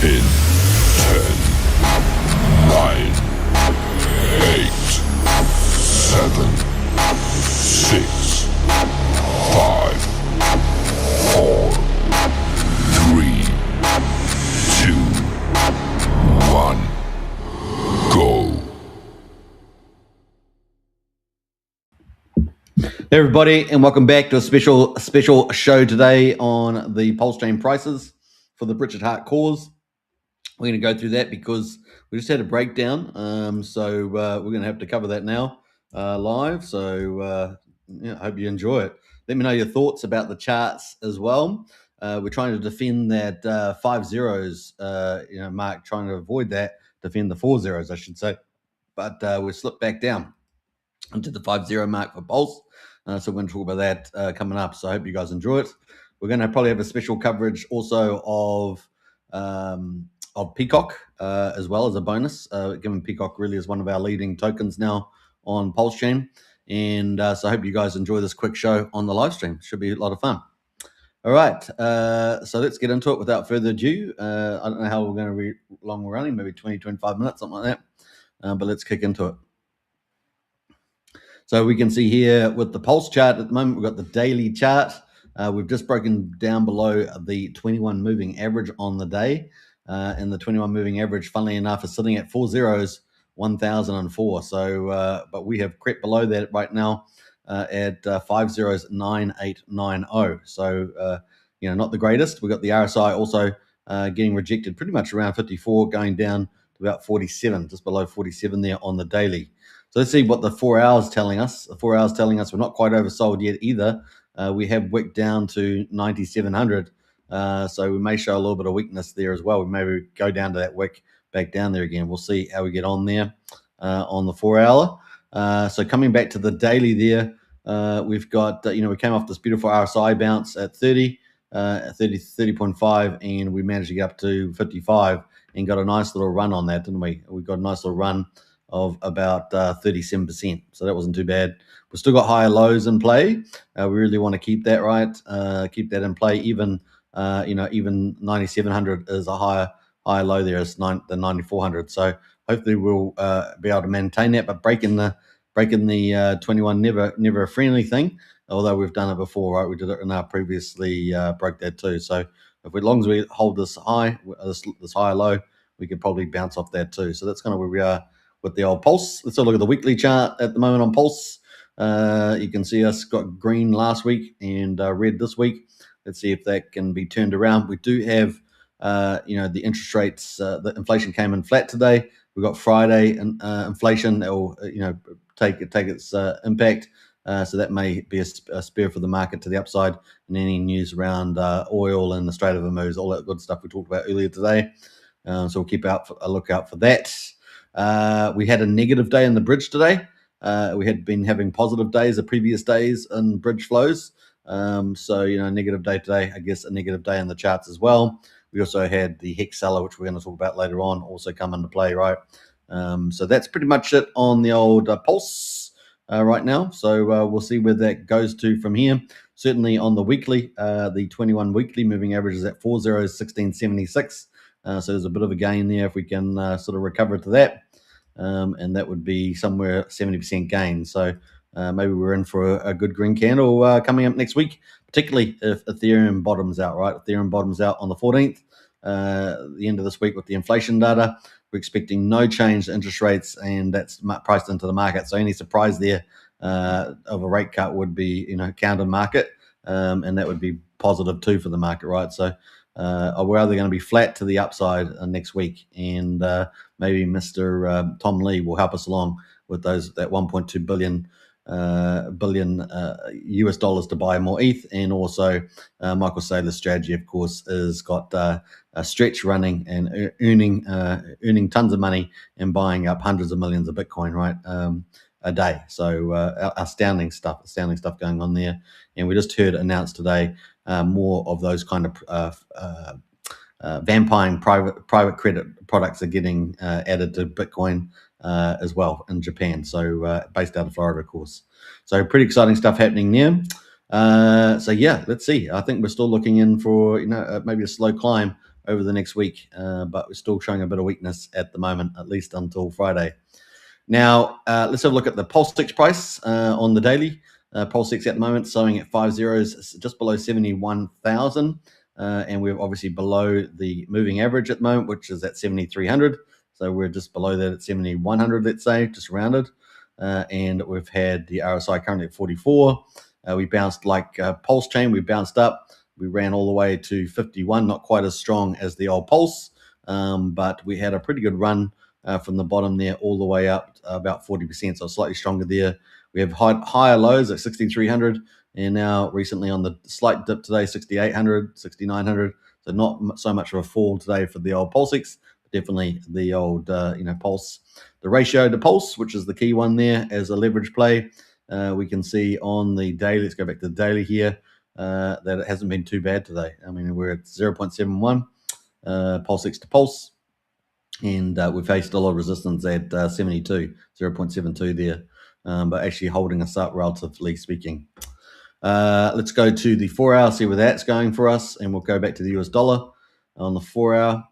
In 10, 9, 8, 7, 6, 5, 4, 3, 2, 1, go. Hey everybody, and welcome back to a special show today on the Pulsechain prices for the Pritchard Hart cause. We're going to go through that because we just had a breakdown, so we're going to have to cover that now live. So I hope you enjoy it. Let me know your thoughts about the charts as well. We're trying to defend that 5 zeros, mark, trying to avoid that, defend the 4 zeros, I should say. But we slipped back down into the 5-0 mark for Pulse. So we're going to talk about that coming up. So I hope you guys enjoy it. We're going to probably have a special coverage also of Peacock as well as a bonus, given Peacock really is one of our leading tokens now on Pulsechain. And so I hope you guys enjoy this quick show on the live stream. Should be a lot of fun. All right, so let's get into it without further ado. I don't know how we're going to be long running, maybe 20, 25 minutes, something like that. But let's kick into it. So we can see here with the Pulse chart at the moment, we've got the daily chart. We've just broken down below the 21 moving average on the day. And the 21 moving average, funnily enough, is sitting at 4 zeros, 1004. So, but we have crept below that right now at 5 zeros, 9890. So, not the greatest. We've got the RSI also getting rejected pretty much around 54, going down to about 47, just below 47 there on the daily. So let's see what the 4 hours telling us. The 4 hours telling us we're not quite oversold yet either. We have wicked down to 9,700. So we may show a little bit of weakness there as well. We maybe go down to that wick, back down there again. We'll see how we get on there on the 4 hour. So coming back to the daily there, we've got, we came off this beautiful RSI bounce at 30.5, and we managed to get up to 55 and got a nice little run on that, didn't we? We got a nice little run of about 37%. So that wasn't too bad. We've still got higher lows in play. We really want to keep that keep that in play. Even 9,700 is a higher low there as the 9,400. So hopefully we'll be able to maintain that. But breaking the 21 never a friendly thing. Although we've done it before, right? We did it in our previously broke that too. So as long as we hold this high, this higher low, we could probably bounce off that too. So that's kind of where we are with the old Pulse. Let's have a look at the weekly chart at the moment on Pulse. You can see us got green last week and red this week. Let's see if that can be turned around. We do have, the interest rates. The inflation came in flat today. We got Friday inflation that will, take its impact. So that may be a spur for the market to the upside. And any news around oil and the Strait of Hormuz, all that good stuff we talked about earlier today. So we'll keep a lookout for that. We had a negative day in the bridge today. We had been having positive days the previous days in bridge flows. So, negative day today, I guess a negative day in the charts as well. We also had the HEX seller, which we're going to talk about later on, also come into play, right? So that's pretty much it on the old Pulse right now. So we'll see where that goes to from here. Certainly on the weekly, the 21 weekly moving average is at 4 zeros, 1676. So there's a bit of a gain there if we can sort of recover to that. And that would be somewhere 70% gain. So maybe we're in for a good green candle coming up next week, particularly if Ethereum bottoms out, right? Ethereum bottoms out on the 14th, the end of this week with the inflation data. We're expecting no change to interest rates, and that's priced into the market. So any surprise there of a rate cut would be, counter market, and that would be positive too for the market, right? So we're either going to be flat to the upside next week, and maybe Mr. Tom Lee will help us along with that 1.2 billion US dollars to buy more ETH, and also Michael Saylor's strategy, of course, has got a stretch running and earning tons of money and buying up hundreds of millions of Bitcoin, right, a day. So astounding stuff going on there. And we just heard announced today more of those kind of vampire private credit products are getting added to Bitcoin as well in Japan. So based out of Florida, of course. So pretty exciting stuff happening there. So yeah, let's see. I think we're still looking in for maybe a slow climb over the next week, but we're still showing a bit of weakness at the moment, at least until Friday. Now, let's have a look at the Pulsechain price on the daily. Pulsechain at the moment showing at 5 zeros, just below 71,000. And we're obviously below the moving average at the moment, which is at 7,300. So we're just below that at 7,100, let's say, just rounded. And we've had the RSI currently at 44. We bounced like Pulsechain, we bounced up. We ran all the way to 51, not quite as strong as the old Pulse, but we had a pretty good run from the bottom there all the way up about 40%, so slightly stronger there. We have higher lows at 6,300, and now recently on the slight dip today, 6,800, 6,900. So not so much of a fall today for the old Pulsechain, but definitely the old Pulse. The ratio to Pulse, which is the key one there as a leverage play, we can see on the daily. Let's go back to the daily here. That it hasn't been too bad today. I mean, we're at 0.71 Pulsechain to Pulse. And we faced a lot of resistance at 72, 0.72 there, but actually holding us up relatively speaking. Let's go to the 4 hour, see where that's going for us, and we'll go back to the US dollar on the 4 hour.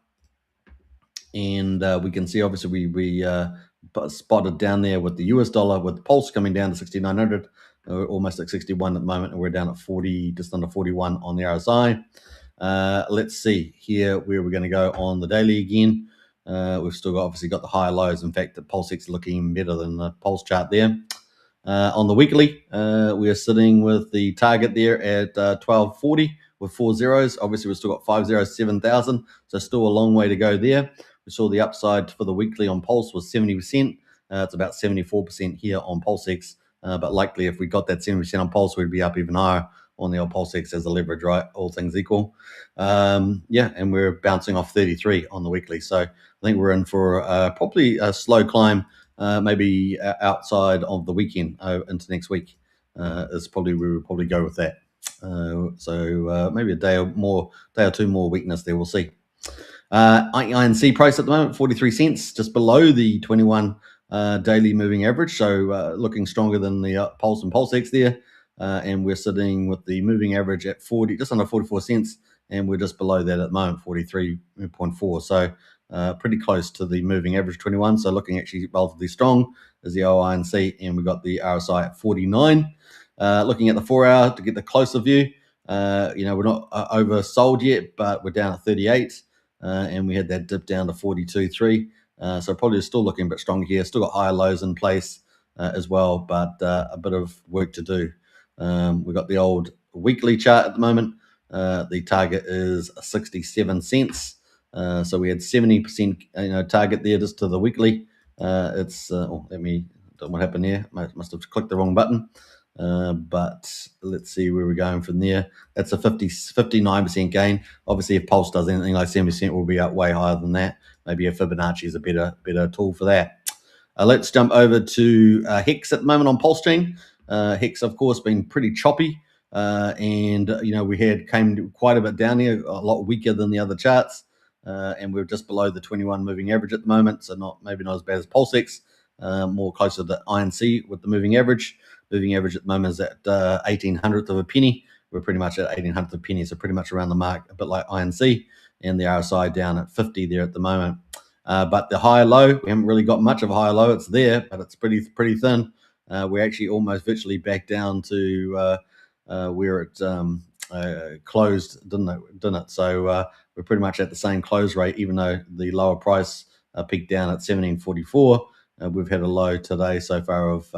And we can see obviously we spotted down there with the US dollar with the pulse coming down to 6,900. We're almost at 61 at the moment, and we're down at 40, just under 41 on the RSI. Let's see here where we're going to go on the daily again. We've still obviously got the higher lows. In fact, the Pulsechain is looking better than the Pulse chart there. On the weekly, we are sitting with the target there at 1240 with 4 zeros. Obviously, we've still got 5 zeros, 7,000, so still a long way to go there. We saw the upside for the weekly on Pulse was 70%. It's about 74% here on Pulsechain, but likely if we got that 70% on Pulse, we'd be up even higher on the old Pulsechain as a leverage, right? All things equal. And we're bouncing off 33 on the weekly. So I think we're in for probably a slow climb, maybe outside of the weekend into next week. Is probably we would probably go with that. So maybe a day or two more weakness there. We'll see. INC price at the moment 43 cents, just below the 21 daily moving average. So looking stronger than the Pulse and Pulsechain there. And we're sitting with the moving average at 40, just under 44 cents, and we're just below that at the moment, 43.4. So pretty close to the moving average 21. So looking actually relatively strong as the OINC, and we've got the RSI at 49. Looking at the 4 hour to get the closer view, we're not oversold yet, but we're down at 38, and we had that dip down to 42.3. So probably still looking a bit strong here. Still got higher lows in place as well, but a bit of work to do. We've got the old weekly chart at the moment. The target is 67 cents. So we had 70% target there just to the weekly. What happened here? Must have clicked the wrong button. But let's see where we're going from there. That's a 59% gain. Obviously, if Pulse does anything like 70%, we'll be up way higher than that. Maybe a Fibonacci is a better tool for that. Let's jump over to HEX at the moment on Pulsechain. HEX, of course, been pretty choppy, and we came quite a bit down here, a lot weaker than the other charts, and we're just below the 21 moving average at the moment, so maybe not as bad as Pulsechain, more closer to INC with the moving average. Moving average at the moment is at 1/1800th of a penny. We're pretty much at 1/1800th of a penny, so pretty much around the mark, a bit like INC, and the RSI down at 50 there at the moment. But the higher low, we haven't really got much of a higher low. It's there, but it's pretty thin. We're actually almost virtually back down to where it closed, didn't it? So we're pretty much at the same close rate, even though the lower price peaked down at 17.44. We've had a low today so far of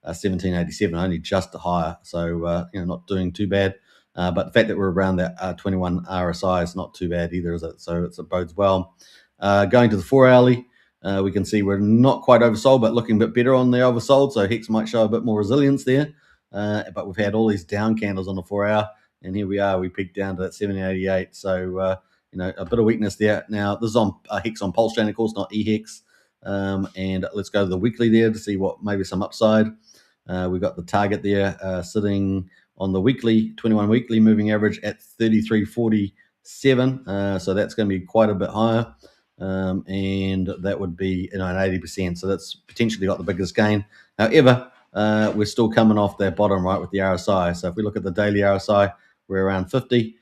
17.87, only just higher. So not doing too bad. But the fact that we're around that 21 RSI is not too bad either, is it? So it bodes well. Going to the 4 hourly. We can see we're not quite oversold, but looking a bit better on the oversold. So HEX might show a bit more resilience there. But we've had all these down candles on the 4 hour, and here we are. We peaked down to that 17.88. So a bit of weakness there. Now this is on HEX on Pulsechain, of course, not EHEX. And let's go to the weekly there to see what maybe some upside. We've got the target there sitting on the weekly 21 weekly moving average at 33.47. So that's going to be quite a bit higher. And that would be an 80%. So that's potentially got the biggest gain. However, we're still coming off that bottom, right, with the RSI. So if we look at the daily RSI, we're around 50.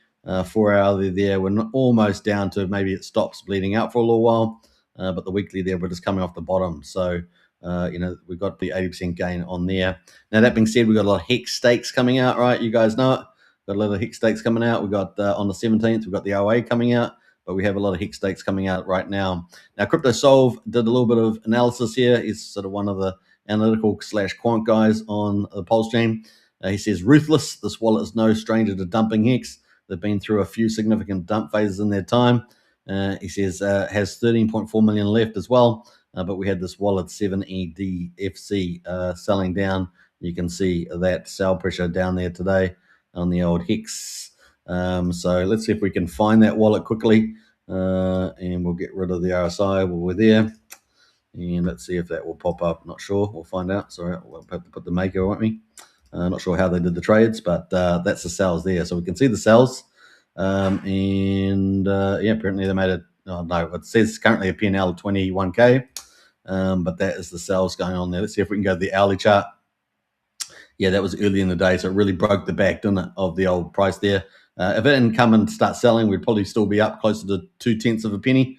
4 hourly there, we're almost down to maybe it stops bleeding out for a little while, but the weekly there, we're just coming off the bottom. So, we've got the 80% gain on there. Now, that being said, we've got a lot of HEX stakes coming out, right? You guys know it. Got a lot of HEX stakes coming out. We've got on the 17th, we've got the OA coming out, but we have a lot of HEX stakes coming out right now. Now, CryptoSolve did a little bit of analysis here. He's sort of one of the analytical / quant guys on the Pulsechain. He says, ruthless, this wallet is no stranger to dumping HEX. They've been through a few significant dump phases in their time. He says has 13.4 million left as well, but we had this wallet 7EDFC selling down. You can see that sell pressure down there today on the old HEX. So let's see if we can find that wallet quickly, and we'll get rid of the RSI while we're there. And let's see if that will pop up. Not sure. We'll find out. Sorry, we'll have to put the maker, won't we? Not sure how they did the trades, but that's the sells there. So we can see the sells. Apparently they made it. Oh, no, it says currently a P&L of 21K, but that is the sells going on there. Let's see if we can go to the hourly chart. Yeah, that was early in the day, so it really broke the back, didn't it, of the old price there. If it didn't come and start selling, we'd probably still be up closer to 2/10 of a penny.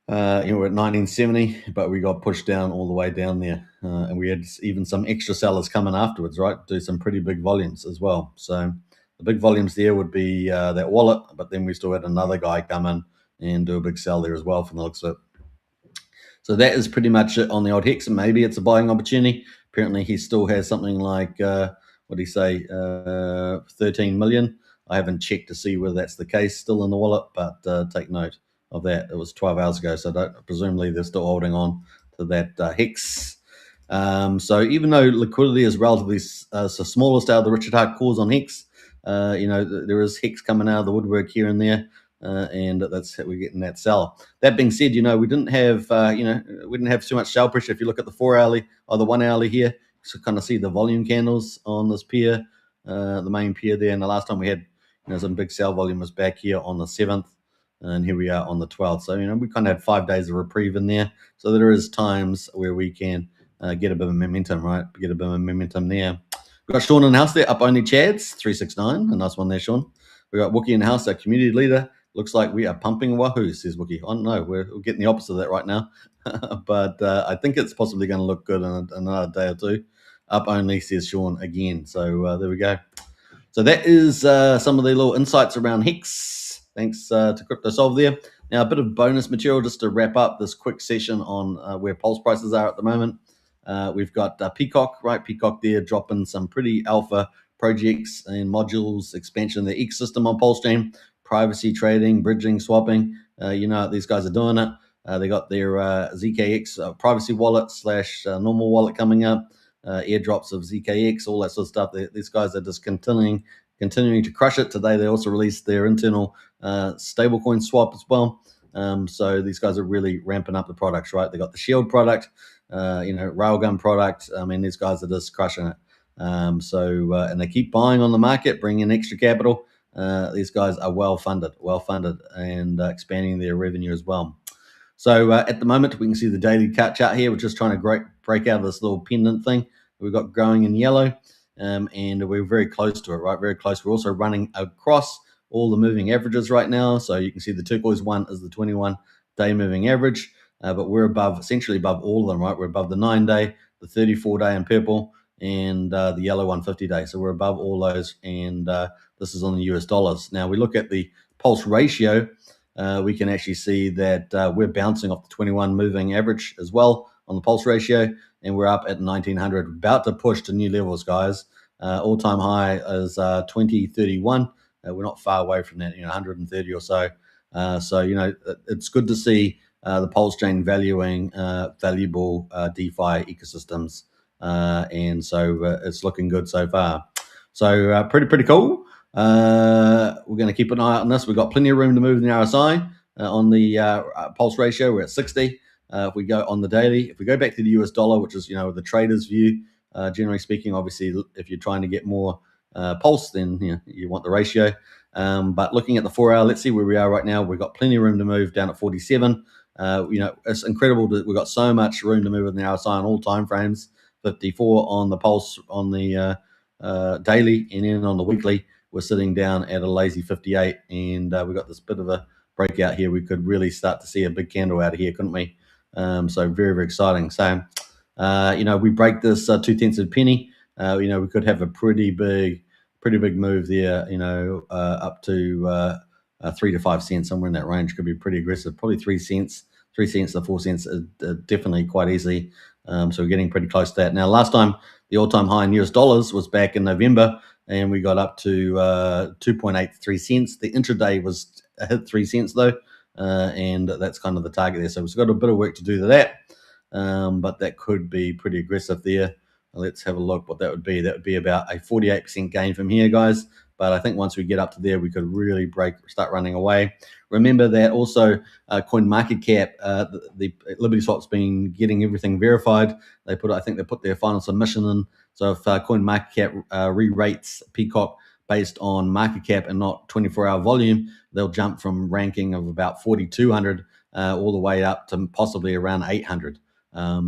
We're at 1970, but we got pushed down all the way down there, and we had even some extra sellers coming afterwards, right? Do some pretty big volumes as well. So the big volumes there would be that wallet, but then we still had another guy come in and do a big sell there as well from the looks of it. So that is pretty much it on the old HEX, and maybe it's a buying opportunity. Apparently, he still has something like, 13 million. I haven't checked to see whether that's the case still in the wallet, but take note of that. It was 12 hours ago, so presumably they're still holding on to that HEX. So even though liquidity is relatively the smallest out of the Richard Hart calls on HEX, there is HEX coming out of the woodwork here and there. And that's we're getting that sell. That being said, we didn't have too much sell pressure. If you look at the 4 hourly or the 1 hourly here, so kind of see the volume candles on this pair, the main pair there. And the last time we had some big sell volume was back here on the 7th, and here we are on the 12th. So we kind of had 5 days of reprieve in there. So there is times where we can get a bit of momentum, right? Get a bit of momentum there. We've got Sean in the house there, up only Chads 369. A nice one there, Sean. We got Wookie in the house, our community leader. Looks like we are pumping wahoo, says Wookie. I don't know. We're getting the opposite of that right now. But I think it's possibly going to look good in another day or two. Up only, says Sean again. So there we go. So that is some of the little insights around HEX. Thanks to CryptoSolve there. Now, a bit of bonus material just to wrap up this quick session on where pulse prices are at the moment. We've got Peacock, right? Peacock there dropping some pretty alpha projects and modules, expansion of the ecosystem on Pulsechain. Privacy trading, bridging, swapping. These guys are doing it. They got their ZKX privacy wallet / normal wallet coming up, airdrops of ZKX, all that sort of stuff. These guys are just continuing to crush it. Today they also released their internal stablecoin swap as well. So these guys are really ramping up the products, right? They got the Shield product, Railgun product. I mean, these guys are just crushing it. And they keep buying on the market, bringing in extra capital. These guys are well funded, and expanding their revenue as well. So at the moment, we can see the daily chart here. We're just trying to break out of this little pendant thing we've got growing in yellow, and we're very close to it, right? Very close. We're also running across all the moving averages right now. So you can see the turquoise one is the 21-day moving average, but we're essentially above all of them, right? We're above the 9-day, the 34-day in purple, and the yellow 150-day. So we're above all those, and this is on the US dollars. Now we look at the pulse ratio. We can actually see that we're bouncing off the 21 moving average as well on the pulse ratio, and we're up at 1900, about to push to new levels, guys. All-time high is 2031. We're not far away from that, 130 or so. So it's good to see the Pulsechain valuing valuable DeFi ecosystems, and so it's looking good so far. So pretty cool. We're going to keep an eye on this. We've got plenty of room to move in the RSI. On the pulse ratio, we're at 60. If we go on the daily, if we go back to the US dollar, which is the trader's view, generally speaking, obviously, if you're trying to get more pulse, then you want the ratio. But looking at the 4 hour, let's see where we are right now. We've got plenty of room to move down at 47. It's incredible that we've got so much room to move in the RSI on all time frames. 54 on the pulse on the daily, and then on the weekly, we're sitting down at a lazy 58, and we got this bit of a breakout here. We could really start to see a big candle out of here, couldn't we? So very, very exciting. So, we break this 0.2 of a penny. We could have a pretty big move there. Up to 3 to 5 cents, somewhere in that range, could be pretty aggressive. Probably 3 cents, 3 cents to 4 cents, definitely quite easily. So we're getting pretty close to that. Now, last time the all-time high in US dollars was back in November, and we got up to 2.83 cents. The intraday was hit 3 cents though, and that's kind of the target there. So we've got a bit of work to do to that, but that could be pretty aggressive there. Let's have a look what that would be. That would be about a 48% gain from here, guys. But I think once we get up to there, we could really start running away. Remember that also CoinMarketCap, the Liberty Swap's been getting everything verified. I think they put their final submission in. So if CoinMarketCap re-rates Peacock based on market cap and not 24-hour volume, they'll jump from ranking of about 4,200 all the way up to possibly around 800.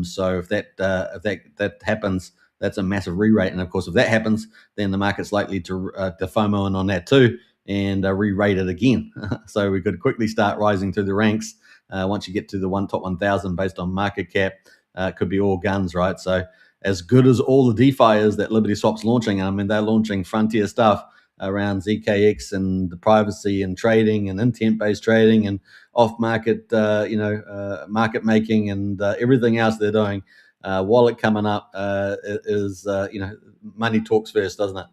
So if that happens, that's a massive re-rate. And of course, if that happens, then the market's likely to FOMO in on that too and re-rate it again. So we could quickly start rising through the ranks once you get to the top 1,000 based on market cap. It could be all guns, right? So as good as all the DeFi is that Liberty Swap's launching, I mean, they're launching frontier stuff around ZKX and the privacy and trading and intent-based trading and off-market, market making and everything else they're doing. Wallet coming up is, money talks first, doesn't it?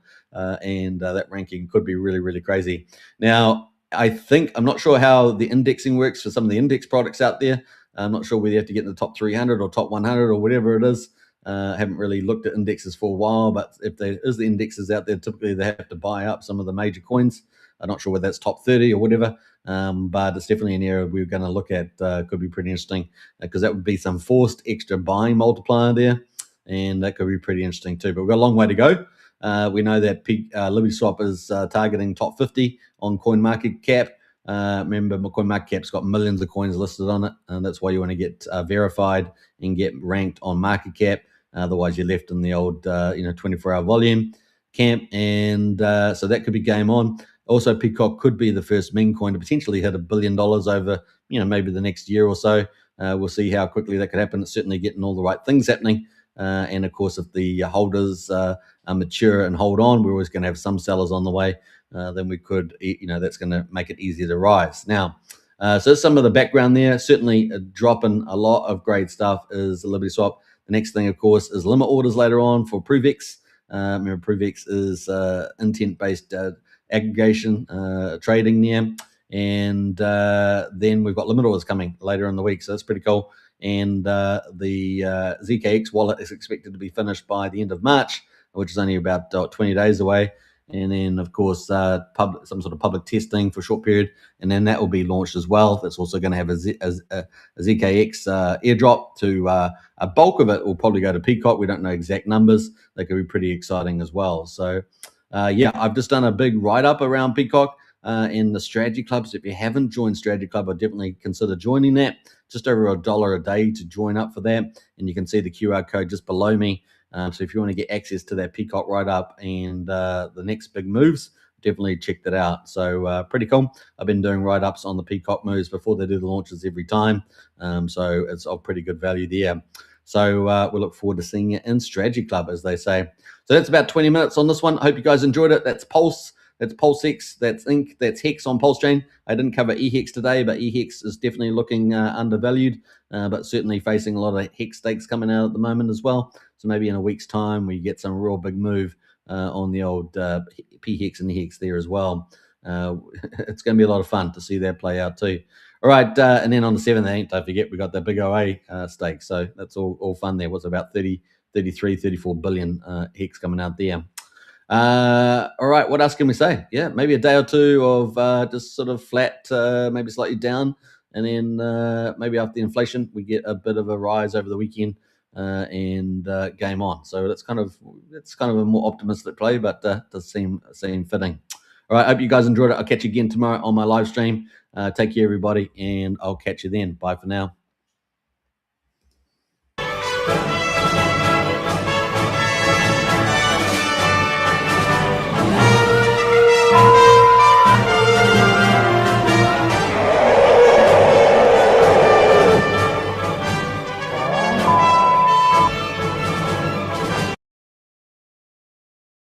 And that ranking could be really, really crazy. Now, I'm not sure how the indexing works for some of the index products out there. I'm not sure whether you have to get in the top 300 or top 100 or whatever it is. Haven't really looked at indexes for a while, but if there is the indexes out there, typically they have to buy up some of the major coins. I'm not sure whether that's top 30 or whatever, but it's definitely an area we're going to look at. Could be pretty interesting because that would be some forced extra buying multiplier there, and that could be pretty interesting too. But we've got a long way to go. We know that Liberty Swap is targeting top 50 on CoinMarketCap. Remember, CoinMarketCap's got millions of coins listed on it, and that's why you want to get verified and get ranked on market cap. Otherwise, you're left in the old 24-hour volume camp, and so that could be game on. Also, Peacock could be the first meme coin to potentially hit $1 billion over maybe the next year or so. We'll see how quickly that could happen. It's certainly getting all the right things happening. And of course, if the holders are mature and hold on, we're always going to have some sellers on the way. Then we could, that's going to make it easier to rise. Now, so that's some of the background there. Certainly dropping a lot of great stuff is the Liberty Swap. The next thing, of course, is limit orders later on for PROVEX. Remember, PROVEX is intent-based aggregation trading there. And then we've got limit orders coming later in the week. So that's pretty cool. And the ZKX wallet is expected to be finished by the end of March, which is only about 20 days away. And then, of course, some sort of public testing for a short period, and then that will be launched as well. That's also going to have a ZKX airdrop to a bulk of it will probably go to Peacock. We don't know exact numbers. They could be pretty exciting as well. So, I've just done a big write-up around Peacock in the Strategy Club. So if you haven't joined Strategy Club, I'd definitely consider joining that. Just over $1 a day to join up for that. And you can see the QR code just below me. So if you want to get access to that Peacock write-up and the next big moves, definitely check that out. So pretty cool. I've been doing write-ups on the Peacock moves before they do the launches every time. So it's of pretty good value there. So we look forward to seeing you in Strategy Club, as they say. So that's about 20 minutes on this one. I hope you guys enjoyed it. That's Pulse. That's Pulsechain, that's Inc, that's HEX on Pulsechain. I didn't cover HEX today, but HEX is definitely looking undervalued, but certainly facing a lot of HEX stakes coming out at the moment as well. So maybe in a week's time, we get some real big move on the old PHEX and the HEX there as well. It's going to be a lot of fun to see that play out too. All right, and then on the 7th and 8th, don't forget, we got that big OA stake. So that's all fun there. What's about 33, 34 billion HEX coming out there. All right, what else can we say? Yeah, maybe a day or two of just sort of flat, maybe slightly down, and then maybe after the inflation, we get a bit of a rise over the weekend and game on. So it's kind of a more optimistic play, but does seem fitting. All right, I hope you guys enjoyed it. I'll catch you again tomorrow on my live stream. Take care, everybody, and I'll catch you then. Bye for now.